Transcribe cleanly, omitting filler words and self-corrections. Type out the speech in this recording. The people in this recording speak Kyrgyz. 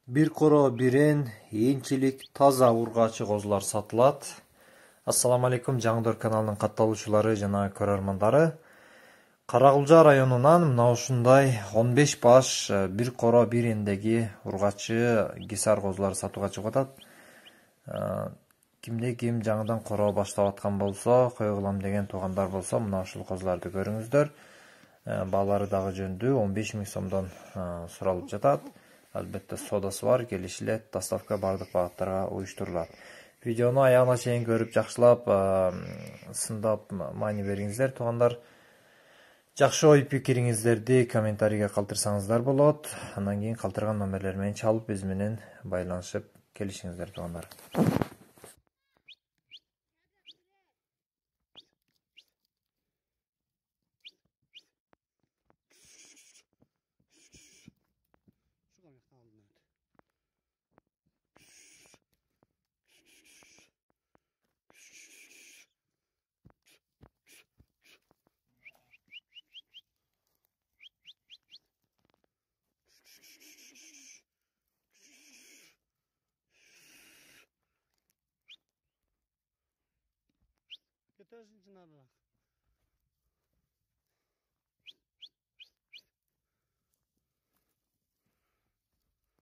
Bir koro birin iyinçilik taza urgaçı kозлар сатылат. Assalamu alaikum, Жаңдор каналынын катталуучулары жана көрөрмандары. Карагулжа районунан мына ушундай 15 баш bir koro biriндеги ургачы гисар козлар сатууга чыгып атат. Кимде ким жаңыдан кoro баштап аткан болсо, койгулам деген туугандар болсо, мына ушул козларды көрүңүздөр. Баалары дагы жөндүү 15 000 сомдон суралып жатат. Albatta sodası var, gelişilet, dostavka bardıq bağıtlarga uyuşturulат. Videonu ayağına çeyin görüp жақшылап, сындап мани бериңиздер, туғандар. Жақшы ой пикириңиздерди комментарийге калтырсаңыздар болот. Андан кийин калтырган номерлер менен чалып, биз менен байланышып келишиңиздер, туғандар. Götürsün Çınar'la.